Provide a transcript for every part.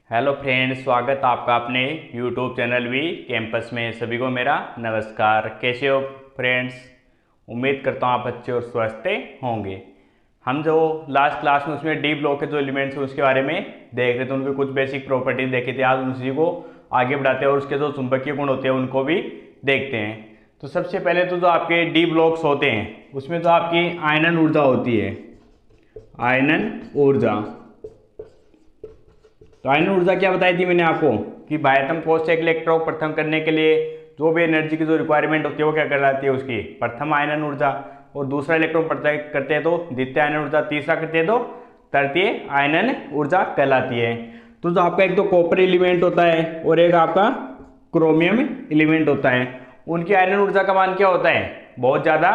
Hello friends, स्वागत आपका अपने यूट्यूब चैनल वी कैंपस में। सभी को मेरा नमस्कार। कैसे हो फ्रेंड्स? उम्मीद करता हूँ आप अच्छे और स्वस्थ होंगे। हम जो लास्ट क्लास में उसमें डी ब्लॉक के जो एलिमेंट्स हैं उसके बारे में देख रहे थे, उनके कुछ बेसिक प्रॉपर्टीज देखे थे। आज उसी को आगे बढ़ाते हैं और उसके जो चुंबकीय गुण होते हैं उनको भी देखते हैं। तो सबसे पहले तो जो आपके डी ब्लॉक्स होते हैं उसमें जो आपकी आयनन ऊर्जा होती है, आयनन ऊर्जा। तो आयनन ऊर्जा क्या बताई थी मैंने आपको कि बाह्यतम कोश से एक इलेक्ट्रॉन प्रथम करने के लिए जो भी एनर्जी की जो रिक्वायरमेंट होती है वो क्या कहलाती है, उसकी प्रथम आयनन ऊर्जा। और दूसरा इलेक्ट्रॉन प्रथम करते हैं तो द्वितीय आयनन ऊर्जा, तीसरा करते हैं तो तृतीय आयनन ऊर्जा कहलाती है। तो जो आपका एक तो कॉपर एलिमेंट होता है और एक आपका क्रोमियम एलिमेंट होता है, उनकी आयनन ऊर्जा का मान क्या होता है? बहुत ज़्यादा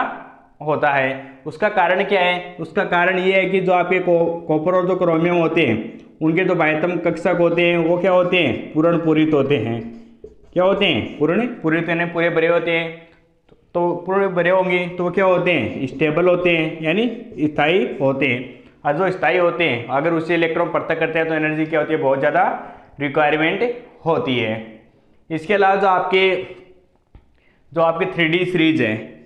होता है। उसका कारण क्या है? उसका कारण ये है कि जो आपके कॉपर और जो क्रोमियम होते हैं उनके जो बाह्यतम कक्षक होते हैं वो क्या होते हैं? पूर्ण पूरित होते हैं। क्या होते हैं? पूर्ण पूरित, यानी पूरे भरे होते हैं। तो पूरे भरे होंगे तो वो क्या होते हैं? स्टेबल होते हैं, यानी स्थायी होते हैं। और जो स्थायी होते हैं अगर उससे इलेक्ट्रॉन पृथक करते हैं तो एनर्जी क्या होती है? बहुत ज़्यादा रिक्वायरमेंट होती है। इसके अलावा जो आपके 3D सीरीज है,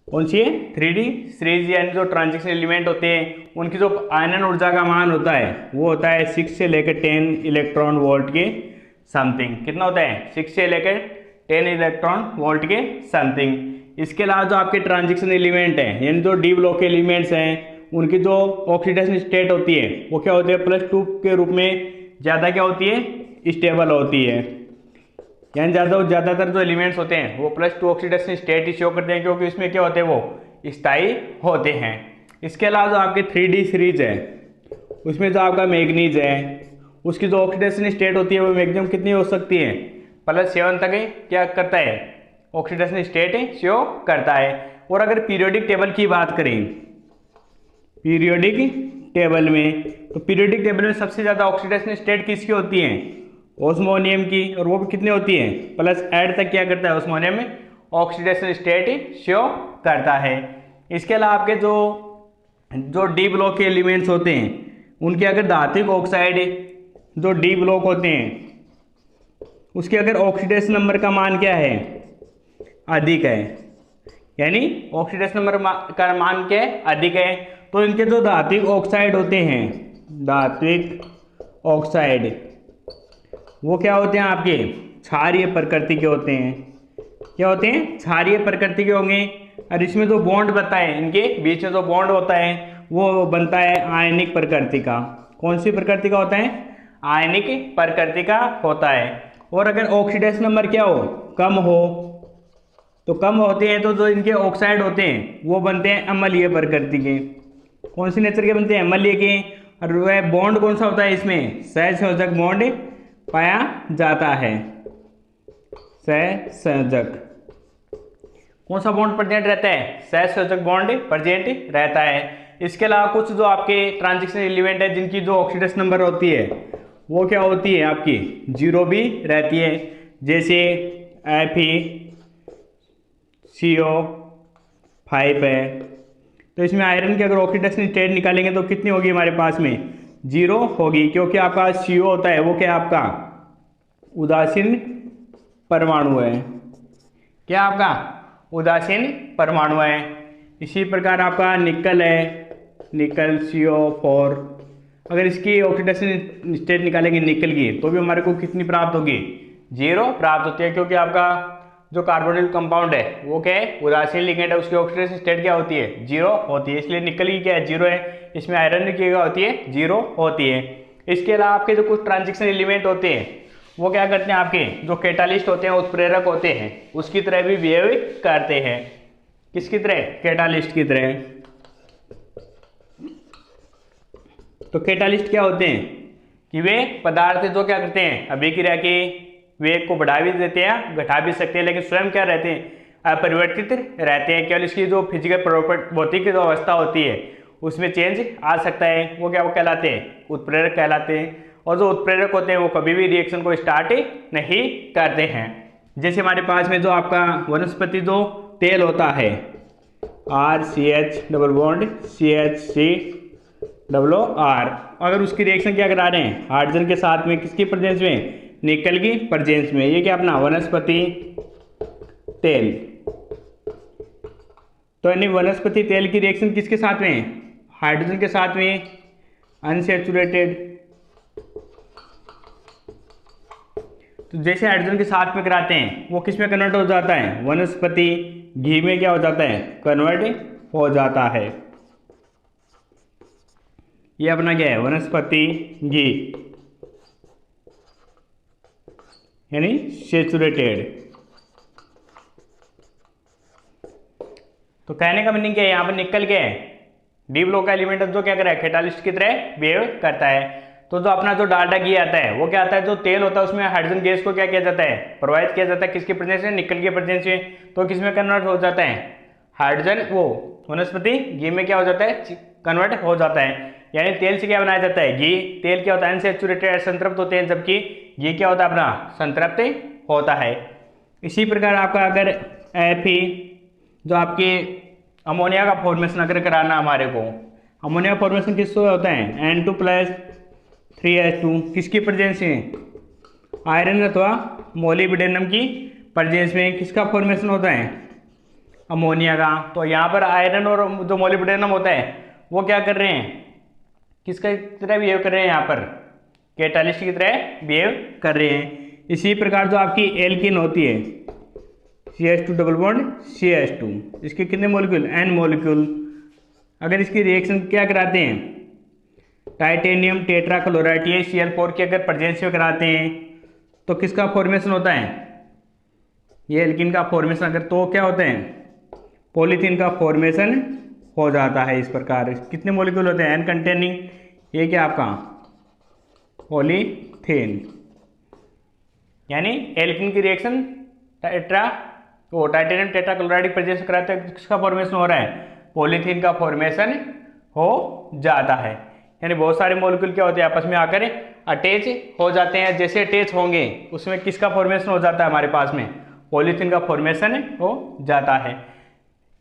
कौन सी है? 3D सीरीज, यानी जो ट्रांजिशन एलिमेंट होते हैं उनकी जो आयनन ऊर्जा का मान होता है वो होता है 6 से लेकर 10 इलेक्ट्रॉन वोल्ट के समथिंग। कितना होता है? 6 से लेकर 10 इलेक्ट्रॉन वोल्ट के समथिंग। इसके अलावा जो आपके ट्रांजिशन एलिमेंट हैं, यानी जो डी ब्लॉक के एलिमेंट्स हैं, उनकी जो ऑक्सीडेशन स्टेट होती है वो क्या होती है? +2 के रूप में ज़्यादा क्या होती है? स्टेबल होती है। यानी ज़्यादातर जो एलिमेंट्स होते हैं वो +2 ऑक्सीडेशन स्टेट ही शो करते हैं, क्योंकि इसमें क्या होते हैं? वो स्थायी होते हैं। इसके अलावा जो आपके 3D सीरीज है उसमें जो आपका मैग्नीज है उसकी जो ऑक्सीडेशन स्टेट होती है वो मैक्सिमम कितनी हो सकती है? +7 तक क्या करता है? ऑक्सीडेशन स्टेट शो करता है। और अगर पीरियोडिक टेबल की बात करें, पीरियोडिक टेबल में, तो पीरियोडिक टेबल में सबसे ज़्यादा ऑक्सीडेशन स्टेट किसकी होती है? ओस्मोनियम की। और वो भी कितनी होती है? +8 तक क्या करता है? ओस्मोनियम में ऑक्सीडेशन स्टेट शो करता है। इसके अलावा आपके जो डी ब्लॉक के एलिमेंट्स होते हैं उनके अगर धात्विक ऑक्साइड जो डी ब्लॉक होते हैं उसके अगर ऑक्सीडेशन नंबर का मान क्या है? अधिक है, यानी ऑक्सीडेशन नंबर का मान क्या है? अधिक है। तो इनके जो धात्विक ऑक्साइड होते हैं, धात्विक ऑक्साइड, वो क्या होते हैं? आपके क्षारीय प्रकृति के होते हैं। क्या होते हैं? क्षारीय प्रकृति के होंगे। और इसमें जो बॉन्ड बनता है, इनके बीच में जो बॉन्ड होता है वो बनता है आयनिक प्रकृति का। कौन सी प्रकृति का होता है? आयनिक प्रकृति का होता है। और अगर ऑक्सीडेशन नंबर क्या हो? कम हो, तो कम होते हैं तो जो इनके ऑक्साइड होते हैं वो बनते हैं अम्लीय प्रकृति के। कौन सी नेचर के बनते हैं? अम्लीय के। और वह बॉन्ड कौन सा होता है? इसमें सहसंयोजक बॉन्ड पाया जाता है। सहसंयोजक कौन सा बॉन्ड प्रेजेंट रहता है? सहसंयोजक बॉन्ड प्रेजेंट रहता है। इसके अलावा कुछ जो आपके ट्रांजिशन एलिमेंट है जिनकी जो ऑक्सीडेशन नंबर होती है वो क्या होती है? आपकी 0 भी रहती है, जैसे FeCO5 है। तो इसमें आयरन की अगर ऑक्सीडेशन स्टेट निकालेंगे तो कितनी होगी हमारे पास में? 0 होगी, क्योंकि आपका CO होता है वो क्या आपका उदासीन परमाणु है। क्या आपका उदासीन परमाणु है। इसी प्रकार आपका निकल है, निकल CO4, अगर इसकी ऑक्सीडेशन स्टेट निकालेंगे निकल की तो भी हमारे को कितनी प्राप्त होगी? 0 प्राप्त होती है, क्योंकि आपका जो कार्बोनिल कंपाउंड है वो क्या है? उदासीन लिगेंड है, उसकी ऑक्सीडेशन स्टेट क्या होती है? 0 होती है। इसलिए निकल की क्या है? 0 है। इसमें आयरन की क्या होती है? 0 होती है। इसके अलावा आपके जो कुछ ट्रांजिशन एलिमेंट होते हैं वो क्या करते हैं? आपके जो कैटालिस्ट होते हैं, उत्प्रेरक होते हैं, उसकी तरह भी बिहेव करते हैं। किसकी तरह? कैटालिस्ट की तरह। तो कैटालिस्ट क्या होते हैं कि वे पदार्थ जो क्या करते हैं? अभिक्रिया के वेग को बढ़ा भी देते हैं, घटा भी सकते हैं, लेकिन स्वयं क्या रहते हैं? अपरिवर्तित रहते हैं। केवल इसकी जो फिजिकल प्रॉपर्टी, भौतिक जो अवस्था होती है उसमें चेंज आ सकता है। वो क्या वो कहलाते हैं? उत्प्रेरक कहलाते हैं। और जो उत्प्रेरक होते हैं वो कभी भी रिएक्शन को स्टार्ट नहीं करते हैं। जैसे हमारे पास में जो आपका वनस्पति जो तेल होता है, RCH double bond CH3 WR। अगर उसकी रिएक्शन क्या करा रहे हैं, हाइड्रोजन के साथ में किसकी प्रेजेंस में, निकल की प्रेजेंस में। ये क्या अपना वनस्पति तेल। तो यानी वनस्पति तेल की रिएक्शन किसके साथ में, हाइड्रोजन के साथ में अनसैचुरेटेड। तो जैसे हाइड्रोजन के साथ में कराते हैं वो किस में कन्वर्ट हो जाता है, वनस्पति घी में क्या हो जाता है, कन्वर्ट हो जाता है। ये अपना क्या है, वनस्पति घी यानी सैचुरेटेड। तो कहने का मीनिंग क्या है, यहाँ पर निकल के डी ब्लॉक का एलिमेंट जो क्या कर रहा है, कैटालिस्ट की तरह बिहेव करता है। तो जो अपना जो डाल्डा घी आता है वो क्या आता है, जो तेल होता है उसमें हाइड्रोजन गैस को क्या किया जाता है, प्रोवाइड किया जाता है किसकी प्रेजेंस में, निकल की प्रेजेंस में। तो किसमें कन्वर्ट हो जाता है, हाइड्रोजन वो वनस्पति घी में क्या हो जाता है, कन्वर्ट हो जाता है। यानी तेल से क्या बनाया जाता है, घी। तेल क्या होता है, अनसैचुरेटेड संतृप्त होते हैं, जबकि घी क्या होता है, अपना संतृप्त होता है। इसी प्रकार आपका अगर Fe जो आपके अमोनिया का फॉर्मेशन अगर कराना हमारे को, अमोनिया का फॉर्मेशन किससे होता है, N2+3H2 किसकी प्रेजेंस में, आयरन अथवा मोलिब्डेनम की प्रेजेंस में किसका फॉर्मेशन होता है, अमोनिया का। तो यहाँ पर आयरन और जो मोलिब्डेनम होता है वो क्या कर रहे हैं, किसका तरह बिहेव कर रहे हैं, यहाँ पर कैटालिस्ट की तरह बिहेव कर रहे हैं। इसी प्रकार जो आपकी एल्कीन होती है CH2 डबल बॉन्ड CH2, इसके कितने मॉलिक्यूल, N मॉलिक्यूल। अगर इसकी रिएक्शन क्या कराते हैं, टाइटेनियम टेट्राक्लोराइड ये Cl4 की अगर प्रेजेंस में कराते हैं तो किसका फॉर्मेशन होता है, ये एल्कीन का फॉर्मेशन। अगर तो क्या होता है, पॉलीथीन का फॉर्मेशन हो जाता है। इस प्रकार कितने मॉलिक्यूल होते हैं, N कंटेनिंग, ये क्या आपका पॉलीथीन। यानी एल्कीन की रिएक्शन टाइटेनियम टेट्राक्लोराइड प्रेजेंस कराते हैं, किसका फॉर्मेशन हो रहा है, पॉलीथीन का फॉर्मेशन हो जाता है। यानी बहुत सारे मॉलिक्यूल क्या होते हैं, आपस में आकर अटैच हो जाते हैं। जैसे अटैच होंगे उसमें किसका फॉर्मेशन हो जाता है, हमारे पास में पॉलीथीन का फॉर्मेशन हो जाता है।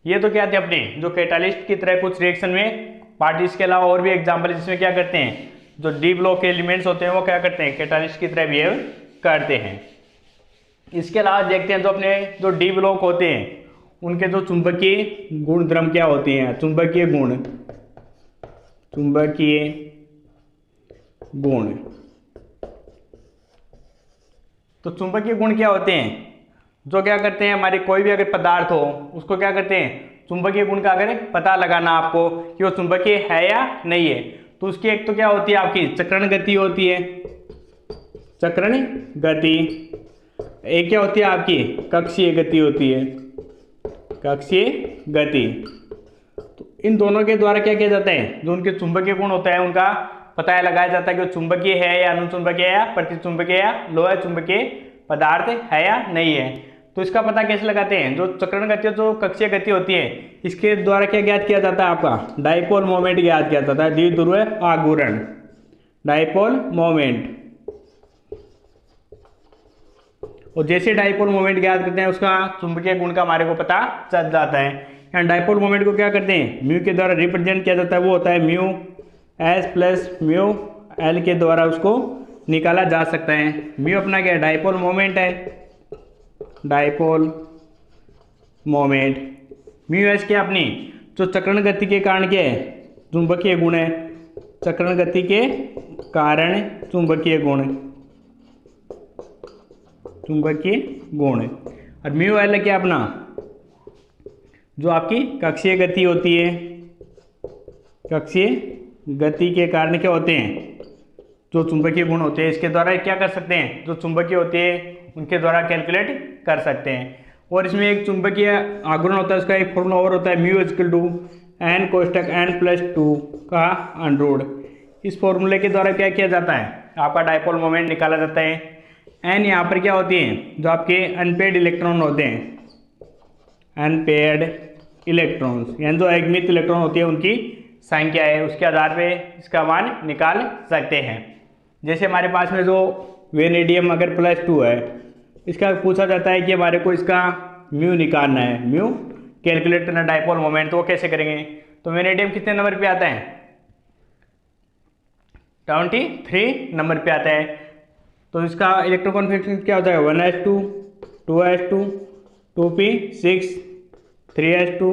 ये तो क्या थे अपने जो कैटालिस्ट की तरह कुछ रिएक्शन में पार्ट। इसके अलावा और भी एग्जाम्पल जिसमें क्या करते हैं, जो डी ब्लॉक के एलिमेंट्स होते हैं वो क्या करते हैं, कैटालिस्ट की तरह बिहेव करते हैं। इसके अलावा देखते हैं जो अपने जो डी ब्लॉक होते हैं उनके जो चुंबकीय गुण द्रव्य क्या होते हैं, चुंबकीय गुण, चुंबकीय गुण। तो चुंबकीय गुण क्या होते हैं, जो क्या करते हैं, हमारे कोई भी अगर पदार्थ हो उसको क्या करते हैं, चुंबकीय गुण का अगर पता लगाना आपको कि वो चुंबकीय है या नहीं है, तो उसकी एक तो क्या होती है आपकी चक्रण गति होती है, चक्रण गति। एक क्या होती है आपकी कक्षीय गति होती है, कक्षीय गति। तो इन दोनों के द्वारा क्या किया जाता है, जो उनके चुंबकीय गुण होता है उनका पता लगाया जाता है कि वो चुंबकीय है या अनुचुंबकीय या प्रतिचुंबकीय या लोह चुंबकीय पदार्थ है या नहीं है। तो इसका पता कैसे लगाते हैं, जो चक्रण गति जो कक्षीय गति होती है इसके द्वारा क्या ज्ञात किया जाता है, आपका डाइपोल मोमेंट ज्ञात किया जाता है, द्विध्रुव आघूर्ण, डाइपोल मोमेंट। और जैसे डाइपोल मोमेंट ज्ञात करते हैं उसका चुंबकीय गुण का हमारे को पता चल जाता है। यहाँ डाइपोल मोमेंट को क्या करते हैं, म्यू के द्वारा रिप्रेजेंट किया जाता है, वो होता है mu S plus mu L के द्वारा उसको निकाला जा सकता है। म्यू अपना क्या है, डाइपोल मोमेंट है, डाइपोल मोमेंट। म्यू एस क्या अपनी जो चक्रण गति के कारण क्या है, चुंबकीय गुण है, चक्रण गति के कारण चुंबकीय गुण, चुंबकीय गुण। और म्यू एल क्या अपना जो आपकी कक्षीय गति होती है, कक्षीय गति के कारण क्या होते हैं, जो चुंबकीय गुण होते हैं इसके द्वारा क्या कर सकते हैं, जो चुंबकीय होते हैं उनके द्वारा कैलकुलेट कर सकते हैं। और इसमें एक चुंबकीय आघूर्ण होता है, उसका एक फॉर्मूला और होता है म्यू इक्वल टू एन कोष्टक n+2 का अंडर। इस फॉर्मूले के द्वारा क्या किया जाता है, आपका डाइपोल मोमेंट निकाला जाता है। एन यहाँ पर क्या होती है, जो आपके अनपेड इलेक्ट्रॉन होते हैं, अनपेड इलेक्ट्रॉन्स, यानी जो अगमित इलेक्ट्रॉन होती है उनकी संख्या है, उसके आधार पे इसका मान निकाल सकते हैं। जैसे हमारे पास में जो वेनेडियम अगर +2 है, इसका पूछा जाता है कि हमारे को इसका म्यू निकालना है, म्यू कैलकुलेट करना डाइपोल मोमेंट, तो वो कैसे करेंगे। तो वेनेडियम कितने नंबर पे आता है, 23 नंबर पे आता है। तो इसका इलेक्ट्रॉन कॉन्फिगरेशन क्या हो जाएगा, 1s2, 2s2, 2p6, 3s2,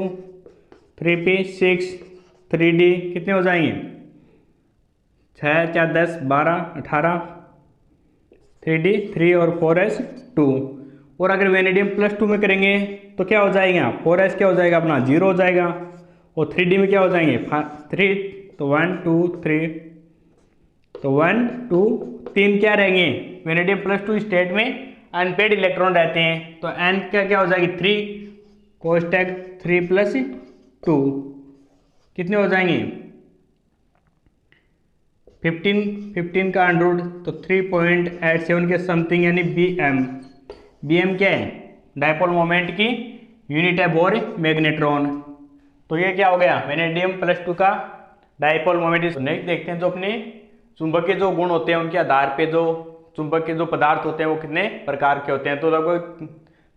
3p6, 3d कितने हो जाएंगे, 6 4 10 12 18, 3d 3 और 4s2। और अगर वेनेडियम +2 में करेंगे तो क्या हो जाएगा, 4s क्या हो जाएगा अपना 0 हो जाएगा, और 3d में क्या हो जाएंगे 3, तो 1 2 3, तो 1 2 3 क्या रहेंगे, वेनेडियम +2 स्टेट में अनपेड इलेक्ट्रॉन रहते हैं, तो n क्या हो जाएगी 3, कोष्टक 3 + 2 कितने हो जाएंगे 15 का अंडर, तो 3.87 के समथिंग, यानी bm क्या है, डायपोल मोमेंट की यूनिट है बोर मैग्नेट्रॉन। तो ये क्या हो गया, वेनेडियम +2 का डायपोल मोमेंट। नेक्स्ट देखते हैं जो अपने चुंबक के जो गुण होते हैं उनके आधार पे जो चुंबक के जो पदार्थ होते हैं वो कितने प्रकार के होते हैं। तो लगभग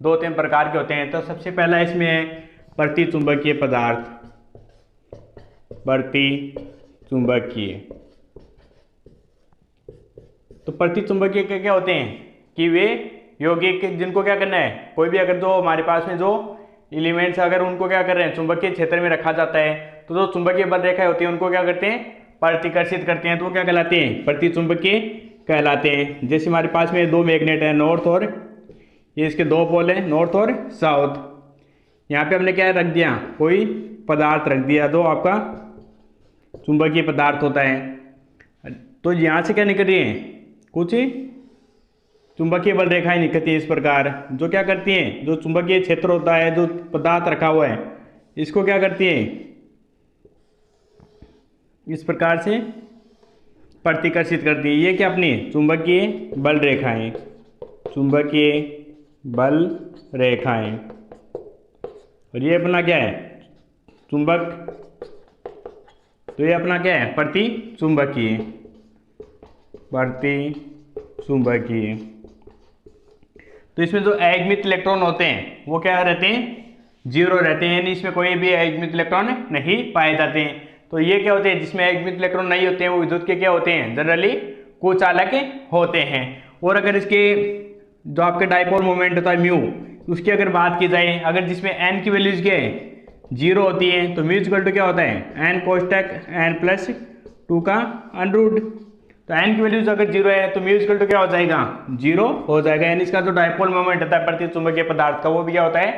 2-3 प्रकार के होते हैं। तो सबसे पहला इसमें है प्रति चुंबकीय पदार्थ। प्रति चुंबकीय, तो प्रति चुंबकीय क्या होते हैं कि वे यौगिक जिनको क्या करना है, कोई भी अगर जो हमारे पास में जो एलिमेंट्स अगर उनको क्या कर रहे हैं चुंबकीय क्षेत्र में रखा जाता है, तो जो चुंबकीय बल रेखाएं होती हैं उनको क्या करते हैं, प्रतिकर्षित करते हैं, तो वो क्या कहलाते हैं, प्रति चुंबकीय कहलाते हैं। जैसे हमारे पास में 2 मैग्नेट है, नॉर्थ और ये इसके 2 पोल है, नॉर्थ और साउथ। यहाँ पे हमने क्या रख दिया, कोई पदार्थ रख दिया, तो आपका चुंबकीय पदार्थ होता है। तो यहाँ से क्या निकल रही है, कुछ चुंबकीय बल रेखाएं निकलती हैं इस प्रकार, जो क्या करती हैं, जो चुंबकीय क्षेत्र होता है, जो पदार्थ रखा हुआ है, इसको क्या करती है, इस प्रकार से प्रतिकर्षित करती है। ये क्या अपनी चुंबकीय बल रेखाएं, चुंबकीय बल रेखाएं। और ये अपना क्या है, चुंबक, तो ये अपना क्या है, प्रति चुंबकीय, प्रति चुंबकीय। तो इसमें जो अयस्मित इलेक्ट्रॉन होते हैं वो क्या रहते हैं, 0 रहते हैं, यानी इसमें कोई भी अयस्मित इलेक्ट्रॉन नहीं पाए जाते हैं। तो ये क्या होते हैं, जिसमें अयस्मित इलेक्ट्रॉन नहीं होते हैं वो विद्युत के क्या होते हैं, जनरली कुचालक होते हैं। और अगर इसके जो आपके डायपोल मोमेंट होता है म्यू, उसकी अगर बात की जाए, अगर जिसमें n की वैल्यूज क्या है 0 होती है, तो म्यू इक्वल टू क्या होता है, n कोष्टक n+2 का अंडर। तो n की वैल्यूज अगर 0 है तो म्यू इक्वल टू क्या हो जाएगा, 0 हो जाएगा, यानी इसका जो डायपोल मोमेंट होता है प्रति चुंबकीय पदार्थ का वो भी क्या होता है,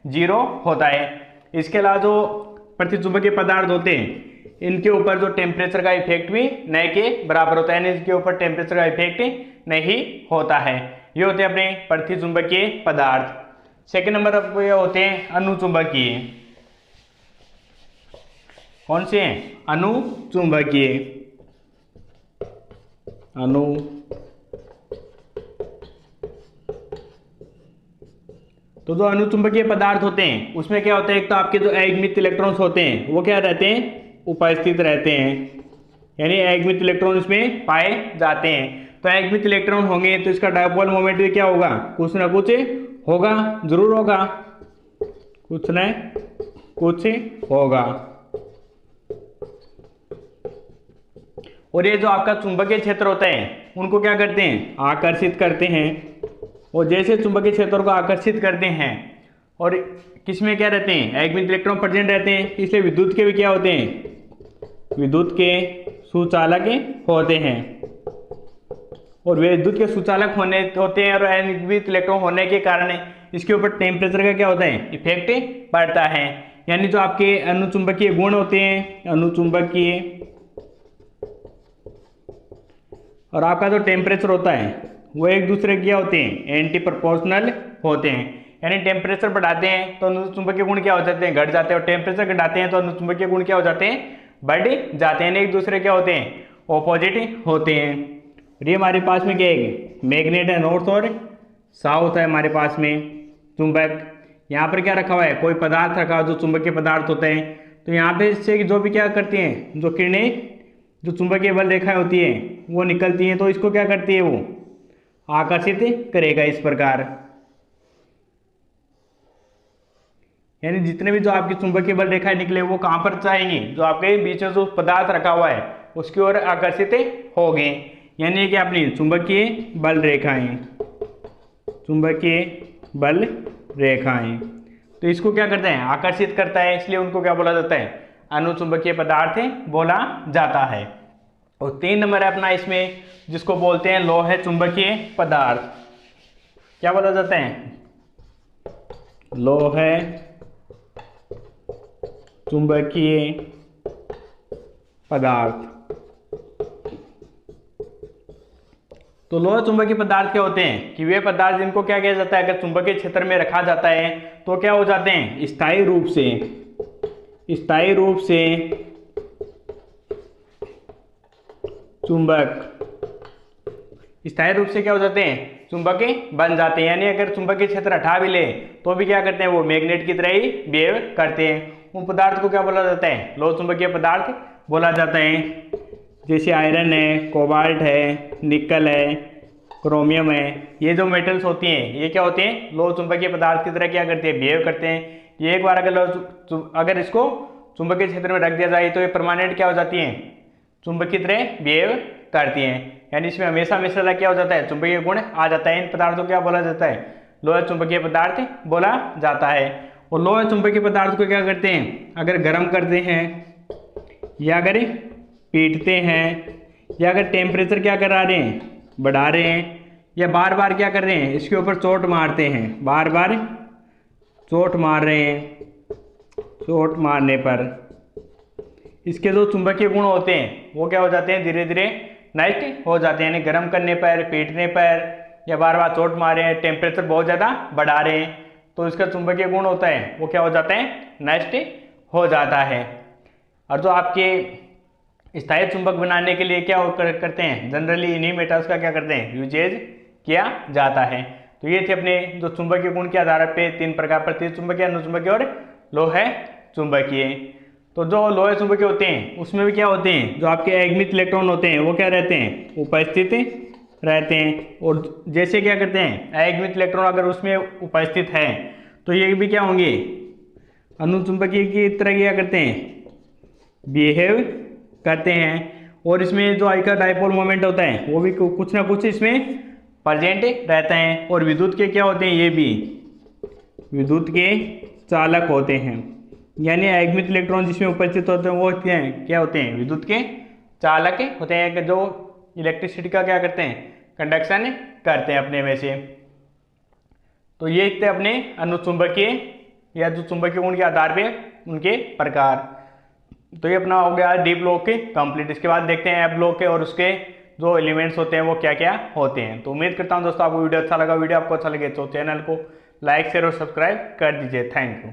0 होता है। इसके अलावा जो प्रति चुंबकीय पदार्थ होते हैं इनके ऊपर जो टेम्परेचर का इफेक्ट भी न के बराबर होता है, यानी इसके ऊपर टेम्परेचर का इफेक्ट नहीं होता है। ये होते हैं अपने प्रति चुंबकीय पदार्थ। सेकेंड नंबर पर ये होते हैं अनुचुंबकीय। कौन से हैं, अनुचुंबकीय, अनु तो जो अनुचुंबकीय पदार्थ होते हैं उसमें क्या होता है, एक तो आपके जो अयस्मित इलेक्ट्रॉन्स होते हैं वो क्या रहते हैं, उपस्थित रहते हैं, यानी अयस्मित इलेक्ट्रॉन इसमें पाए जाते हैं। तो अयस्मित इलेक्ट्रॉन होंगे तो इसका डायपोल मोमेंट भी क्या होगा, कुछ ना कुछ होगा, जरूर होगा, कुछ न कुछ होगा। और ये जो आपका चुंबकीय क्षेत्र होता है उनको क्या करते हैं, आकर्षित करते हैं। और जैसे चुंबकीय क्षेत्र को आकर्षित करते हैं और किसमें क्या रहते हैं, अयस्मित इलेक्ट्रॉन प्रेजेंट रहते हैं, इसलिए विद्युत के भी क्या होते हैं, विद्युत के सुचालक होते हैं। और वे विद्युत के सुचालक होते हैं और अयस्मित इलेक्ट्रॉन होने के कारण इसके ऊपर टेम्परेचर का क्या होता है, इफेक्ट पड़ता है। यानी जो आपके अनुचुंबकीय गुण होते हैं, अनुचुंबकीय, और आपका जो टेम्परेचर होता है वो एक दूसरे के क्या होते हैं, एंटी प्रोपोर्शनल होते हैं। यानी टेम्परेचर बढ़ाते हैं तो अनुचुंबकीय गुण क्या हो जाते हैं, घट जाते हैं, और टेम्परेचर घटाते हैं तो अनुचुंबकीय गुण क्या हो जाते हैं, बढ़ जाते हैं, एक दूसरे क्या होते हैं, ऑपोजिट होते हैं। ये हमारे पास में क्या है, मैग्नेट है, नॉर्थ और साउथ है हमारे पास में चुंबक। यहाँ पर क्या रखा हुआ है, कोई पदार्थ रखा हुआ जो चुंबकीय पदार्थ होते हैं। तो यहाँ पे इससे जो भी क्या करती हैं, जो किरणें जो चुंबकीय बल रेखाएं होती है वो निकलती हैं, तो इसको क्या करती है, वो आकर्षित करेगा इस प्रकार। यानी जितने भी जो आपकी चुंबकीय बल रेखाएं निकले वो कहाँ पर जाएंगी, जो आपके बीच में जो पदार्थ रखा हुआ है उसकी ओर आकर्षित होंगे। यानी कि अपनी चुंबकीय बल रेखाएं, चुंबकीय बल रेखाएं, तो इसको क्या करते हैं, आकर्षित करता है, इसलिए उनको क्या बोला जाता है, अनुचुंबकीय पदार्थ बोला जाता है। और 3 नंबर है अपना इसमें जिसको बोलते हैं लोह चुंबकीय पदार्थ। क्या बोला जाता है, लोह चुंबकीय पदार्थ। तो लोह चुंबकीय पदार्थ क्या होते हैं कि वे पदार्थ जिनको क्या किया जाता है, अगर चुंबकीय क्षेत्र में रखा जाता है तो क्या हो जाते हैं, स्थायी रूप से चुंबक, स्थायी रूप से क्या हो जाते हैं, चुंबकीय बन जाते हैं। यानी अगर चुंबकीय क्षेत्र हटा भी ले तो भी क्या करते हैं, वो मैग्नेट की तरह ही बिहेव करते हैं। उन पदार्थ को क्या बोला जाता है, लोह चुंबकीय पदार्थ बोला जाता है। जैसे आयरन है, कोबाल्ट है, निकल है, क्रोमियम है, ये जो मेटल्स होती हैं ये क्या होते हैं, लोह चुंबकीय पदार्थ की तरह क्या करते हैं, बिहेव करते हैं। ये एक बार अगर इसको चुंबकीय क्षेत्र में रख दिया जाए तो ये परमानेंट क्या हो जाती हैं, चुंबकीय तरह बिहेव करती हैं। यानी इसमें हमेशा हमेशा क्या हो जाता है, चुंबकीय गुण आ जाता है। इन पदार्थों को क्या बोला जाता है, लोह चुंबकीय पदार्थ बोला जाता है। और लोह चुंबकीय पदार्थ को क्या करते हैं, अगर गर्म करते हैं या अगर पीटते हैं या अगर टेम्परेचर क्या करा रहे हैं, बढ़ा रहे हैं, या बार बार क्या कर रहे हैं, इसके ऊपर चोट मारते हैं, बार बार चोट मार रहे हैं, चोट मारने पर इसके जो चुंबकीय गुण होते हैं वो क्या हो जाते हैं, धीरे धीरे नष्ट हो जाते हैं। यानी गर्म करने पर, पीटने पर या बार बार चोट मार रहे हैं, टेम्परेचर बहुत ज़्यादा बढ़ा रहे हैं तो इसका चुंबकीय गुण होता है वो क्या हो जाता है, नष्ट हो जाता है। और जो आपके स्थायी चुंबक बनाने के लिए क्या करते हैं, जनरली इन्हीं मेटल्स का क्या करते हैं, यूजेज किया जाता है। तो ये थे अपने जो चुंबकीय गुण के आधार पे 3 प्रकार, प्रतीक चुंबकीय, अनुचुंबकीय और लोह चुंबकीय। तो जो लोह चुंबकीय होते हैं उसमें भी क्या होते हैं, जो आपके अयस्मित इलेक्ट्रॉन होते हैं वो क्या रहते हैं, उपस्थित रहते हैं। और जैसे क्या करते हैं, अयस्मित इलेक्ट्रॉन अगर उसमें उपस्थित है तो ये भी क्या होंगे, अनुचुंबकीय की तरह क्या करते हैं, बिहेव करते हैं। और इसमें जो आई का डाइपोल मोमेंट होता है वो भी कुछ ना कुछ इसमें प्रेजेंट रहता है। और विद्युत के क्या होते हैं, ये भी विद्युत के चालक होते हैं। यानी अयस्मित इलेक्ट्रॉन जिसमें उपस्थित होते हैं वो क्या होते हैं, विद्युत के चालक होते हैं, जो इलेक्ट्रिसिटी का क्या करते हैं, कंडक्शन करते हैं अपने में से। तो ये थे अपने अनुचुंबकीय या जो चुंबकीय गुण के आधार पे उनके प्रकार। तो ये अपना हो गया डी ब्लॉक के कंप्लीट। इसके बाद देखते हैं एफ ब्लॉक के और उसके जो एलिमेंट्स होते हैं वो क्या क्या होते हैं। तो उम्मीद करता हूँ दोस्तों आपको वीडियो अच्छा लगा। वीडियो आपको अच्छा लगे तो चैनल को लाइक शेयर और सब्सक्राइब कर दीजिए। Thank you.